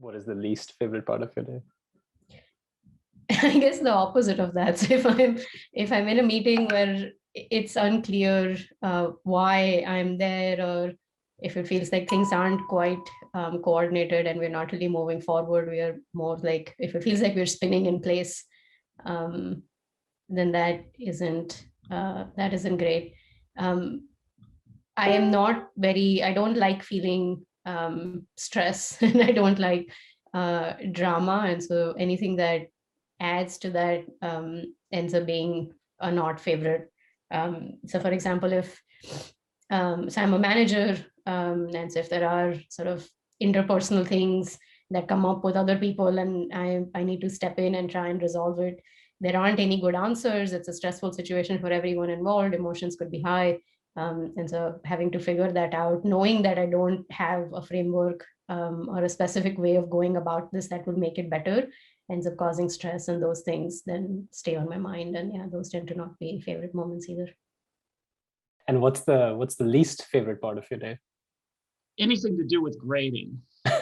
what is the least favorite part of your day? I guess the opposite of that. So if I'm in a meeting where it's unclear why I'm there, or if it feels like things aren't quite coordinated and we're not really moving forward, we are more like, if it feels like we're spinning in place, then that isn't great. I don't like feeling stress, and I don't like drama. And so anything that adds to that ends up being a not favorite. So for example, if so I'm a manager, and so if there are sort of interpersonal things that come up with other people and I need to step in and try and resolve it, there aren't any good answers. It's a stressful situation for everyone involved. Emotions could be high. And so having to figure that out, knowing that I don't have a framework or a specific way of going about this that will make it better, ends up causing stress, and those things then stay on my mind. And yeah, those tend to not be favorite moments either. And what's the least favorite part of your day? Anything to do with grading. I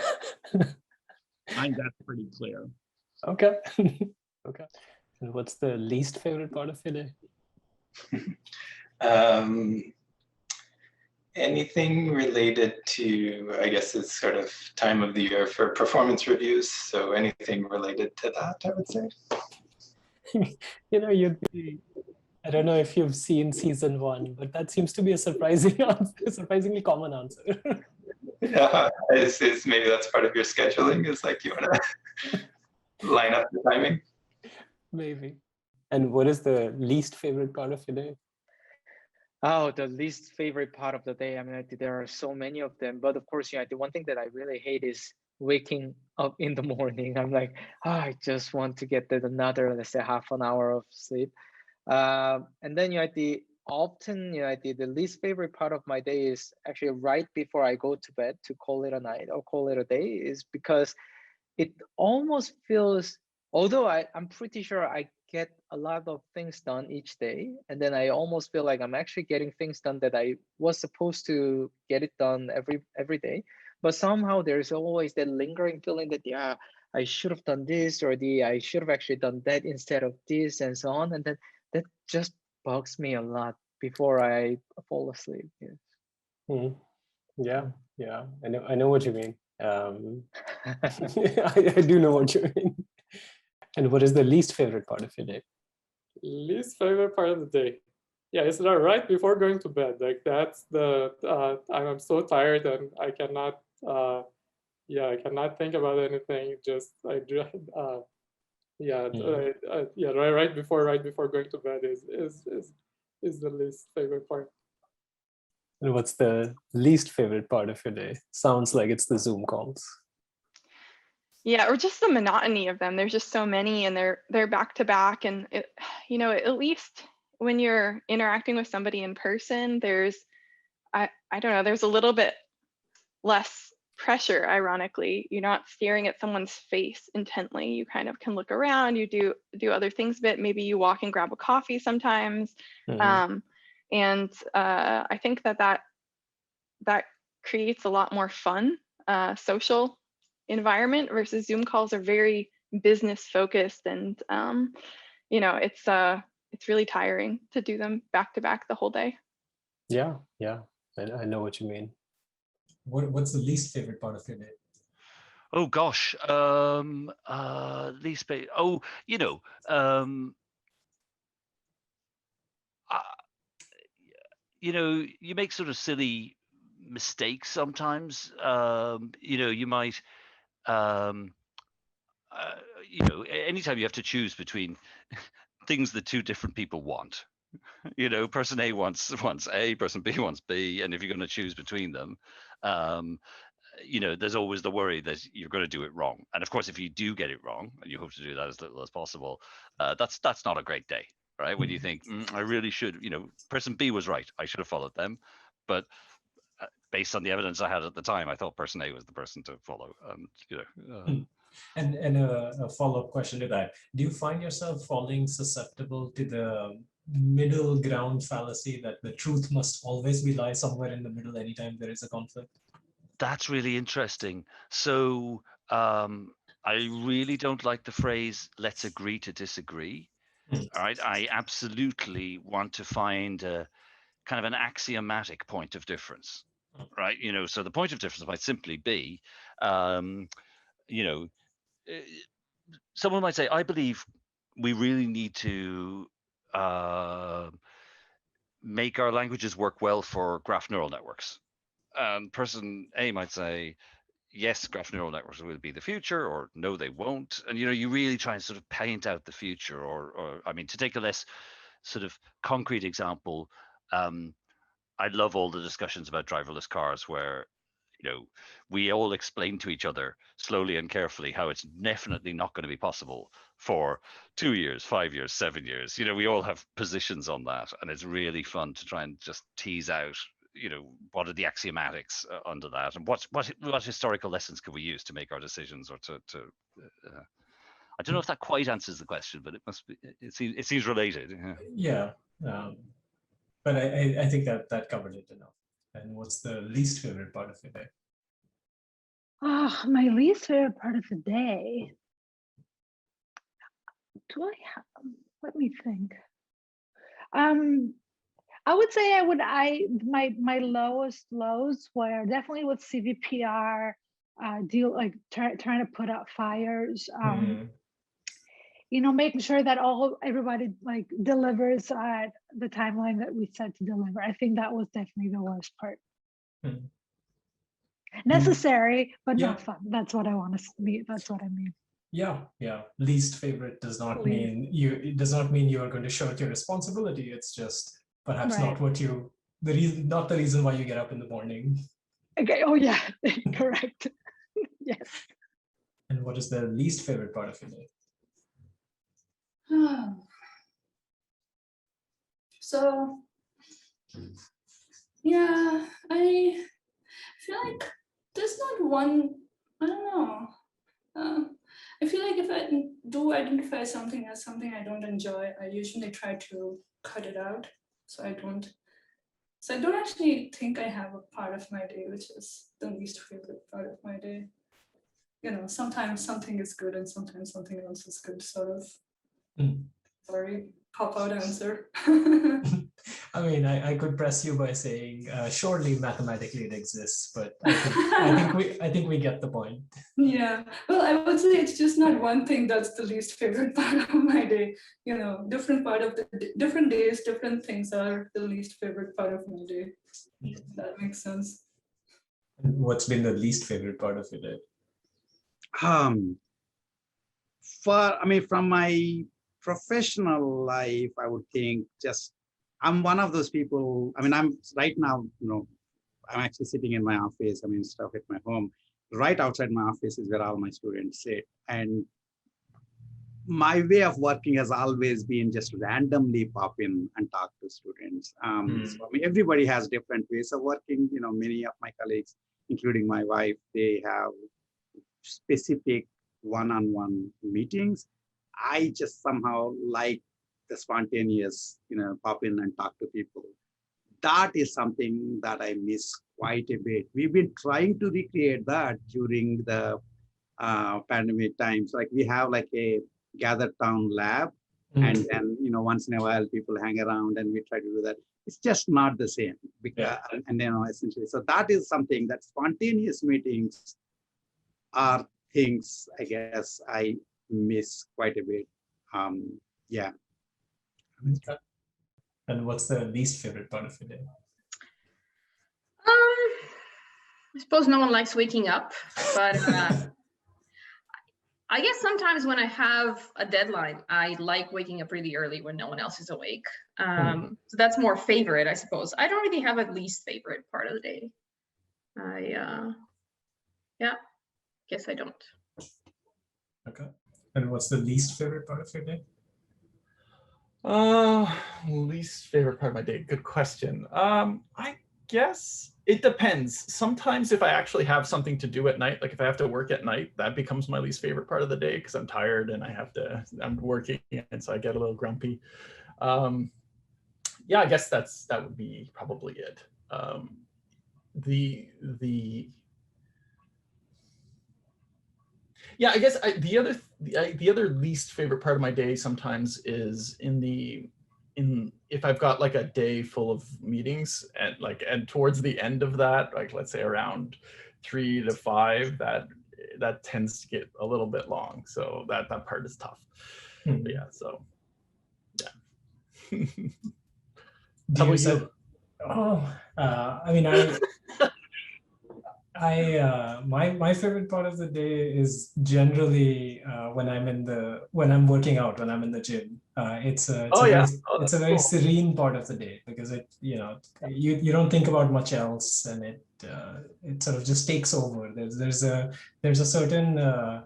think that's pretty clear. Okay. Okay. And what's the least favorite part of your day? Anything related to, I guess it's sort of time of the year for performance reviews. So anything related to that, I would say. I don't know if you've seen season 1, but that seems to be a surprisingly common answer. Yeah, it's maybe that's part of your scheduling, is like you want to line up the timing. Maybe. And what is the least favorite part of your day? Oh, the least favorite part of the day. I mean, there are so many of them, but of course, the one thing that I really hate is waking up in the morning. I'm like, I just want to get another, let's say, half an hour of sleep. And then the least favorite part of my day is actually right before I go to bed to call it a night or call it a day, is because it almost feels, although I'm pretty sure I get a lot of things done each day, and then I almost feel like I'm actually getting things done that I was supposed to get it done every day, but somehow there's always that lingering feeling that I should have done this, or I should have actually done that instead of this, and so on, and then that just bugs me a lot before I fall asleep. Yes. Yeah, I know what you mean. I do know what you mean. And what is the least favorite part of your day? Least favorite part of the day? Yeah, it's right before going to bed. Like that's I'm so tired and I cannot think about anything. Right before going to bed is the least favorite part. And what's the least favorite part of your day? Sounds like it's the Zoom calls. Yeah, or just the monotony of them. There's just so many, and they're back to back. And at least when you're interacting with somebody in person, there's I don't know, there's a little bit less pressure. Ironically, you're not staring at someone's face intently. You kind of can look around. You do other things a bit. Maybe you walk and grab a coffee sometimes. Mm-hmm. And I think that creates a lot more fun social environment versus Zoom calls are very business focused, and it's really tiring to do them back to back the whole day. Yeah, I know what you mean. What's the least favorite part of your day? Oh gosh, least favorite. You make sort of silly mistakes sometimes. You might. Anytime you have to choose between things that two different people want, person A wants A, person B wants B, and if you're going to choose between them, there's always the worry that you're going to do it wrong. And of course, if you do get it wrong, and you hope to do that as little as possible, that's not a great day, right? When you think, I really should, person B was right, I should have followed them, but based on the evidence I had at the time, I thought person A was the person to follow. And a follow-up question to that. Do you find yourself falling susceptible to the middle ground fallacy that the truth must always be lie somewhere in the middle anytime there is a conflict? That's really interesting. So I really don't like the phrase "let's agree to disagree." All right, I absolutely want to find a kind of an axiomatic point of difference, right? So the point of difference might simply be, you know, someone might say, I believe we really need to make our languages work well for graph neural networks. And person A might say, yes, graph neural networks will be the future, or no, they won't. And you really try and sort of paint out the future, or I mean, to take a less sort of concrete example, I love all the discussions about driverless cars where we all explain to each other slowly and carefully how it's definitely not going to be possible for 2 years, 5 years, 7 years. We all have positions on that, and it's really fun to try and just tease out what are the axiomatics under that, and what historical lessons can we use to make our decisions, or to I don't know if that quite answers the question, but it seems related. Yeah, but I think that covered it enough. And what's the least favorite part of your day? Oh, my least favorite part of the day. Do I have? Let me think. I would say my lowest lows were definitely with CVPR, trying to put out fires. Making sure that everybody delivers at the timeline that we said to deliver. I think that was definitely the worst part. Necessary, but not fun. That's what I want to be. That's what I mean. Yeah. Least favorite does not mean you are going to shirk your responsibility. It's just perhaps not what not the reason why you get up in the morning. Okay. Oh yeah, correct. Yes. And what is the least favorite part of your day? So, yeah, I feel like there's not one, I don't know. I feel like if I do identify something as something I don't enjoy, I usually try to cut it out. So I don't actually think I have a part of my day which is the least favorite part of my day. Sometimes something is good and sometimes something else is good, sort of. Sorry, cop-out answer. I mean, I could press you by saying, surely mathematically it exists, but I think we get the point. Yeah, well, I would say it's just not one thing that's the least favorite part of my day. Different days, different things are the least favorite part of my day. Yeah. That makes sense. And what's been the least favorite part of your day? From my professional life, I would think I'm one of those people. I'm right now, I'm actually sitting in my office. Stuff at my home. Right outside my office is where all my students sit. And my way of working has always been just randomly pop in and talk to students. So, everybody has different ways of working. Many of my colleagues, including my wife, they have specific one-on-one meetings. I just somehow like the spontaneous, pop in and talk to people. That is something that I miss quite a bit. We've been trying to recreate that during the pandemic times. We have a gathered town lab, and then once in a while people hang around and we try to do that. It's just not the same because, and essentially, so that is something that spontaneous meetings are things I guess I miss quite a bit. Yeah. And what's the least favorite part of your day? I suppose no one likes waking up, but I guess sometimes when I have a deadline, I like waking up really early when no one else is awake. So that's more favorite, I suppose. I don't really have a least favorite part of the day. Guess I don't. Okay. And what's the least favorite part of your day? Least favorite part of my day. Good question. I guess it depends. Sometimes if I actually have something to do at night, like if I have to work at night, that becomes my least favorite part of the day because I'm tired and I'm working, and so I get a little grumpy. Yeah, I guess that would be probably it. Yeah, I guess the other least favorite part of my day sometimes is if I've got like a day full of meetings and towards the end of that, like let's say around 3 to 5, that tends to get a little bit long. So that part is tough. But yeah, so yeah. How about you? I mean, my favorite part of the day is generally when I'm working out, when I'm in the gym. It's a very serene part of the day because you don't think about much else, and it sort of just takes over. There's a certain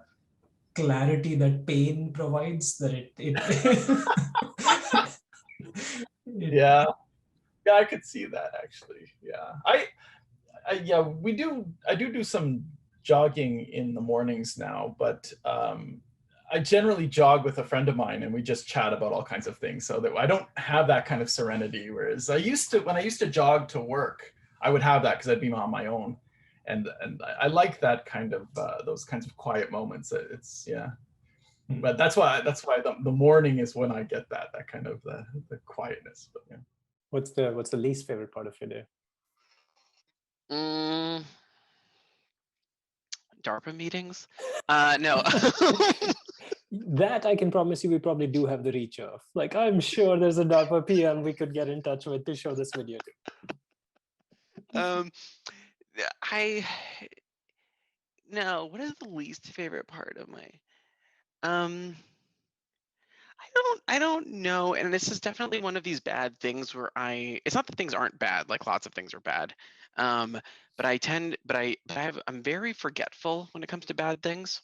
clarity that pain provides that yeah, I could see that actually. Yeah, I do some jogging in the mornings now, but I generally jog with a friend of mine and we just chat about all kinds of things, so that I don't have that kind of serenity. Whereas when I used to jog to work, I would have that because I'd be on my own, and I like that kind of those kinds of quiet moments. It's but that's why the morning is when I get that kind of the quietness. But yeah. What's the least favorite part of your day? DARPA meetings? No. That I can promise you we probably do have the reach of. Like, I'm sure there's a DARPA PM we could get in touch with to show this video to. What is the least favorite part of my I don't know, and this is definitely one of these bad things where it's not that things aren't bad, like lots of things are bad, but I'm very forgetful when it comes to bad things.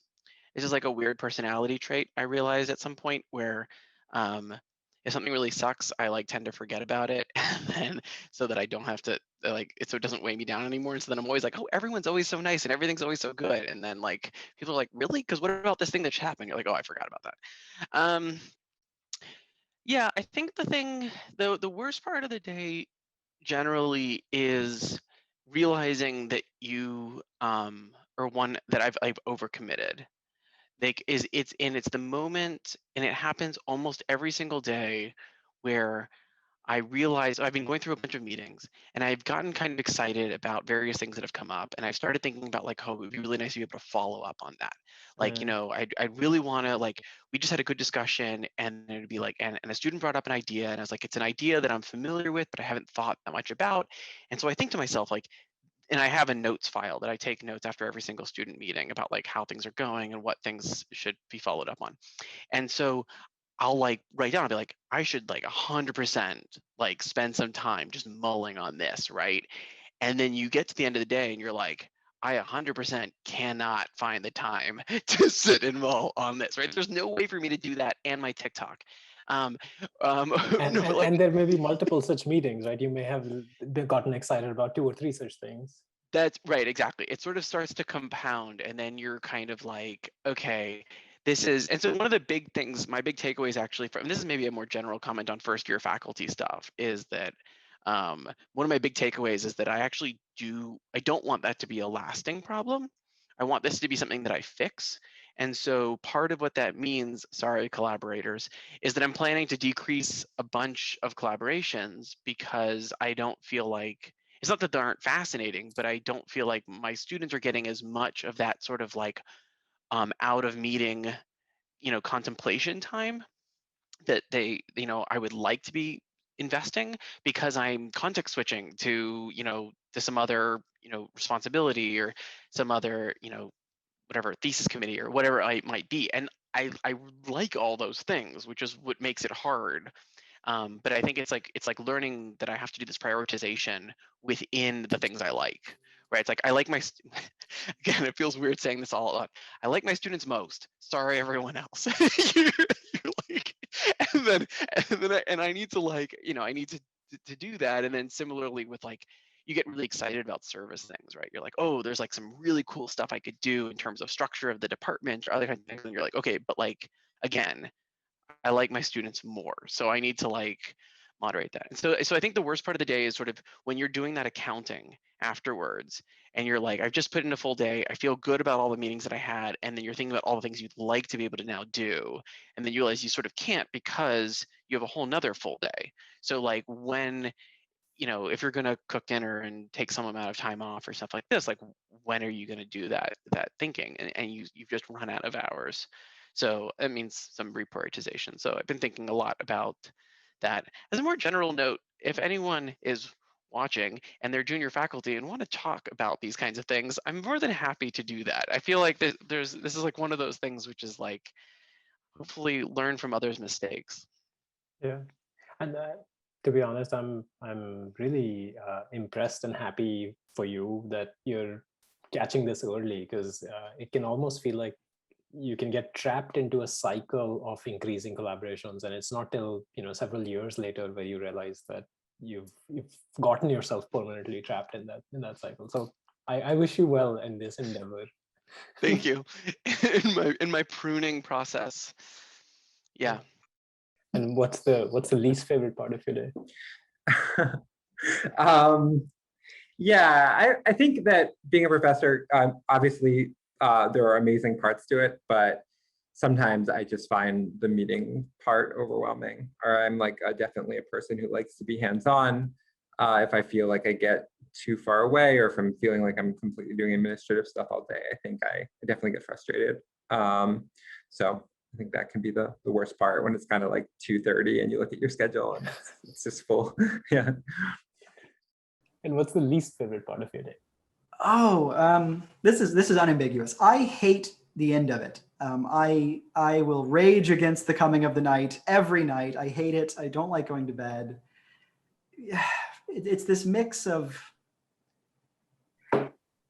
This is like a weird personality trait I realized at some point, where if something really sucks, I tend to forget about it, and then so that I don't have to so it doesn't weigh me down anymore. And so then I'm always like, oh, everyone's always so nice and everything's always so good, and then people are like, really? Because what about this thing that happened? You're like, oh, I forgot about that. Yeah, I think the worst part of the day generally is realizing that you or one that I've overcommitted. It's the moment, and it happens almost every single day, where I realize I've been going through a bunch of meetings and I've gotten kind of excited about various things that have come up. And I've started thinking about oh, it would be really nice to be able to follow up on that. I'd really want to we just had a good discussion, and it'd be and a student brought up an idea, and I was like, it's an idea that I'm familiar with, but I haven't thought that much about. And so I think to myself, and I have a notes file that I take notes after every single student meeting about how things are going and what things should be followed up on. And so I'll write down, I'll be like, I should 100% spend some time just mulling on this, right? And then you get to the end of the day and you're like, I 100% cannot find the time to sit and mull on this, right? There's no way for me to do that and my TikTok. And there may be multiple such meetings, right? You may have gotten excited about 2 or 3 such things. That's right, exactly. It sort of starts to compound, and then you're kind of okay, and so one of the big things, my big takeaways actually from this is maybe a more general comment on first year faculty stuff, is that one of my big takeaways is that I don't want that to be a lasting problem. I want this to be something that I fix. And so part of what that means, sorry, collaborators, is that I'm planning to decrease a bunch of collaborations because I don't feel it's not that they aren't fascinating, but I don't feel like my students are getting as much of that sort of out of meeting, contemplation time that I would like to be investing, because I'm context switching to some other responsibility or some other whatever thesis committee or whatever I might be. And I like all those things, which is what makes it hard. But I think it's like learning that I have to do this prioritization within the things I like, right? It's I like again, it feels weird saying this all out. I like my students most. Sorry, everyone else. You're and I need to I need to do that. And then similarly with you get really excited about service things, right? You're like, oh, there's some really cool stuff I could do in terms of structure of the department or other kinds of things. And you're like, okay, but again, I like my students more. So I need to moderate that. And so I think the worst part of the day is sort of when you're doing that accounting afterwards and you're like, I've just put in a full day, I feel good about all the meetings that I had, and then you're thinking about all the things you'd like to be able to now do, and then you realize you sort of can't because you have a whole nother full day. So like when, you know, if you're gonna cook dinner and take some amount of time off or stuff like this, like when are you gonna do that thinking? And you've just run out of hours. So that means some reprioritization. So I've been thinking a lot about that. As a more general note, if anyone is watching and they're junior faculty and want to talk about these kinds of things, I'm more than happy to do that. I feel like this is like one of those things which is like, hopefully learn from others' mistakes. Yeah, and to be honest, I'm really impressed and happy for you that you're catching this early, because it can almost feel like you can get trapped into a cycle of increasing collaborations, and it's not till, you know, several years later where you realize that you've gotten yourself permanently trapped in that cycle. So I wish you well in this endeavor. Thank you. in my pruning process. Yeah. And what's the least favorite part of your day? Yeah, I think that being a professor, obviously there are amazing parts to it, but sometimes I just find the meeting part overwhelming, or I'm like definitely a person who likes to be hands-on. If I feel like I get too far away, or if I'm feeling like I'm completely doing administrative stuff all day, I think I definitely get frustrated. So I think that can be the worst part, when it's kind of like 2:30 and you look at your schedule and it's just full. Yeah. And what's the least favorite part of your day? Oh, this is unambiguous. I hate the end of it. I will rage against the coming of the night every night. I hate it. I don't like going to bed. It's this mix of,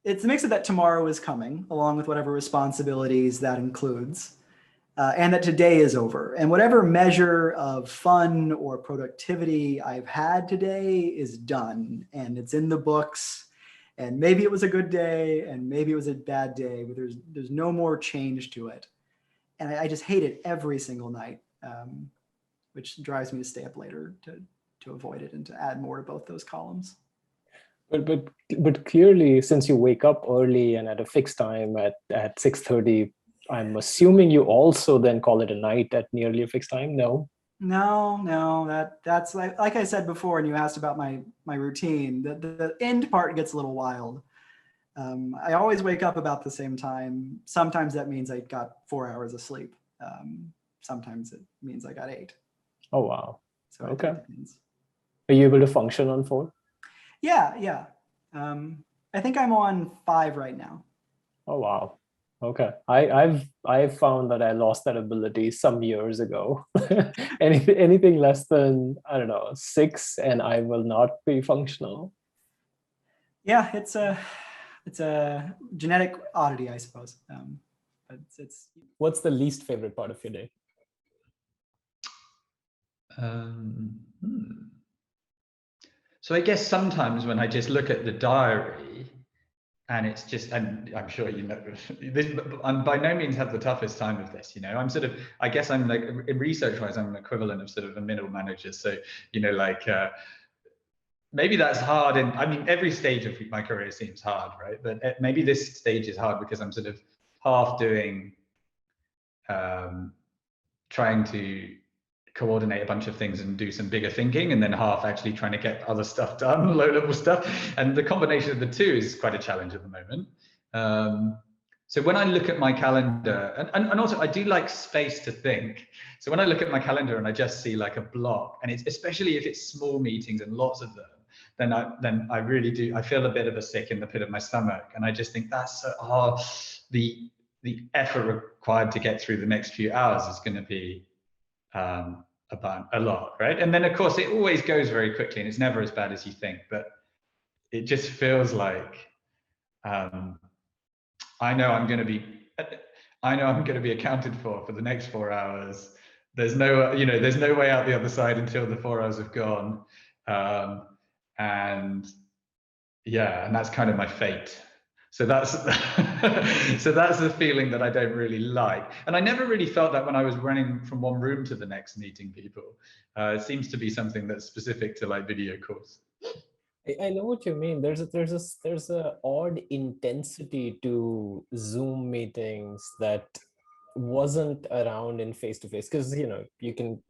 that tomorrow is coming, along with whatever responsibilities that includes, and that today is over. And whatever measure of fun or productivity I've had today is done, and it's in the books. And maybe it was a good day, and maybe it was a bad day, but there's no more change to it. And I just hate it every single night, which drives me to stay up later to avoid it and to add more to both those columns. But clearly, since you wake up early and at a fixed time at 6:30, I'm assuming you also then call it a night at nearly a fixed time? No? No, that's like I said before, and you asked about my routine, the end part gets a little wild. I always wake up about the same time. Sometimes that means I got 4 hours of sleep. Sometimes it means I got 8. Oh, wow. So okay. Are you able to function on 4? Yeah. I think I'm on 5 right now. Oh, wow. Okay. I've found that I lost that ability some years ago. Anything less than, I don't know, 6, and I will not be functional. Yeah, it's a genetic oddity, I suppose. But it's. What's the least favorite part of your day? So I guess sometimes when I just look at the diary, and it's just, and I'm sure you know this, I'm by no means have the toughest time of this, you know. I'm sort of, I guess I'm like, research-wise, I'm an equivalent of sort of a middle manager. So, you know, like, maybe that's hard. And I mean, every stage of my career seems hard, right? But maybe this stage is hard because I'm sort of half doing, trying to coordinate a bunch of things and do some bigger thinking, and then half actually trying to get other stuff done, low-level stuff. And the combination of the two is quite a challenge at the moment. So when I look at my calendar, and also I do like space to think. So when I look at my calendar and I just see like a block, and it's especially if it's small meetings and lots of them, then I really do, I feel a bit of a sick in the pit of my stomach. And I just think that's the effort required to get through the next few hours is going to be a lot, right? And then of course it always goes very quickly, and it's never as bad as you think, but it just feels like I know I'm going to be accounted for the next 4 hours. There's no, you know, there's no way out the other side until the 4 hours have gone, and yeah, and that's kind of my fate. So that's so that's a feeling that I don't really like. And I never really felt that when I was running from one room to the next meeting people. It seems to be something that's specific to like video calls. I know what you mean. There's a odd intensity to Zoom meetings that wasn't around in face-to-face, because you can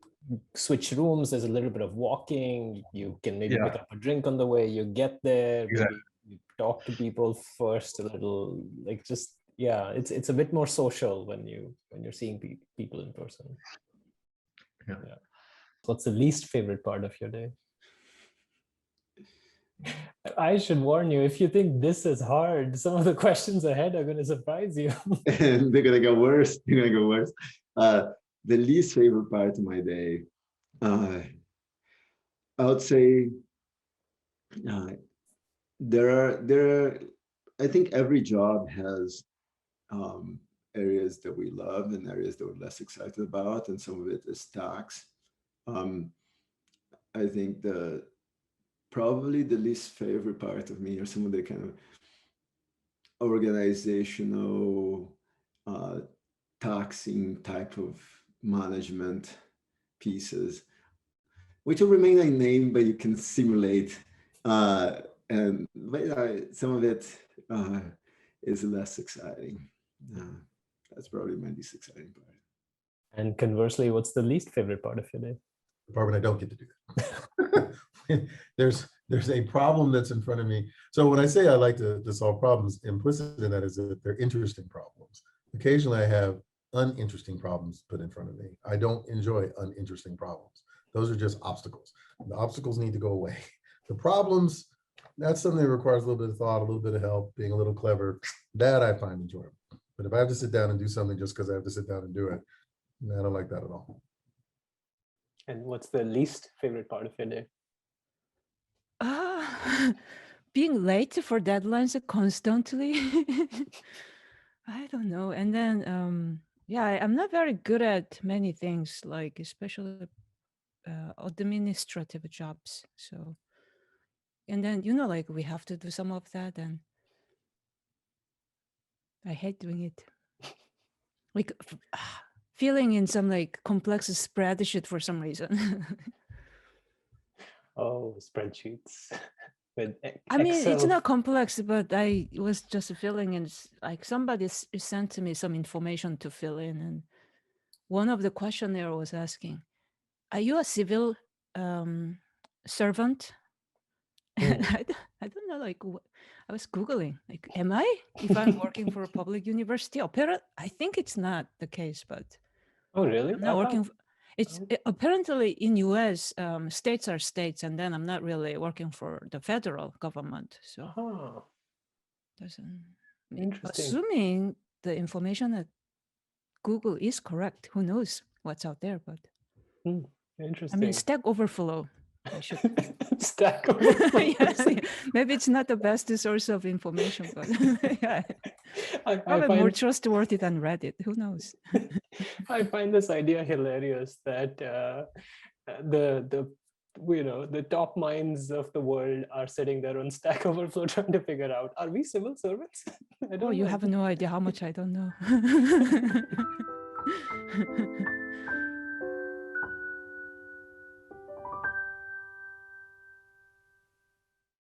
switch rooms, there's a little bit of walking, you can maybe pick up a drink on the way you get there, maybe you talk to people first a little, like just it's a bit more social when you're seeing people in person. Yeah. What's the least favorite part of your day? I should warn you, if you think this is hard, some of the questions ahead are going to surprise you. They're going to go worse. They're going to go worse. The least favorite part of my day, I would say I think every job has areas that we love and areas that we're less excited about, and some of it is tax. I think probably the least favorite part of me are some of the kind of organizational taxing type of management pieces, which will remain unnamed, but you can simulate. But some of it is less exciting. That's probably my least exciting part. And conversely, what's the least favorite part of your day? The part when I don't get to do that. There's a problem that's in front of me. So when I say I like to solve problems, implicit in that is that they're interesting problems. Occasionally I have uninteresting problems put in front of me. I don't enjoy uninteresting problems. Those are just obstacles. The obstacles need to go away. The problems, that's something that requires a little bit of thought, a little bit of help, being a little clever. That I find enjoyable. But if I have to sit down and do something just because I have to sit down and do it, I don't like that at all. And what's the least favorite part of your day? Being late for deadlines constantly. I don't know. And then, I'm not very good at many things, like especially administrative jobs. So, and then, like we have to do some of that, and I hate doing it. Like filling in some like complex spreadsheet for some reason. Oh, spreadsheets. With I mean, it's Excel. not complex, but I was just filling in, like somebody sent me some information to fill in. And one of the questionnaire was asking, are you a civil servant? And I don't know, like I was Googling, like, am I, if I'm working for a public university? I think it's not the case, but oh, really? I'm not working. Apparently in US, states are states, and then I'm not really working for the federal government. So Interesting. Assuming the information at Google is correct, who knows what's out there, but interesting. I mean, Stack Overflow. I should Stack Overflow. Yes, maybe it's not the best source of information, but probably more trustworthy than Reddit. Who knows? I find this idea hilarious that the top minds of the world are sitting there on Stack Overflow trying to figure out, are we civil servants? I don't know. You have no idea how much I don't know.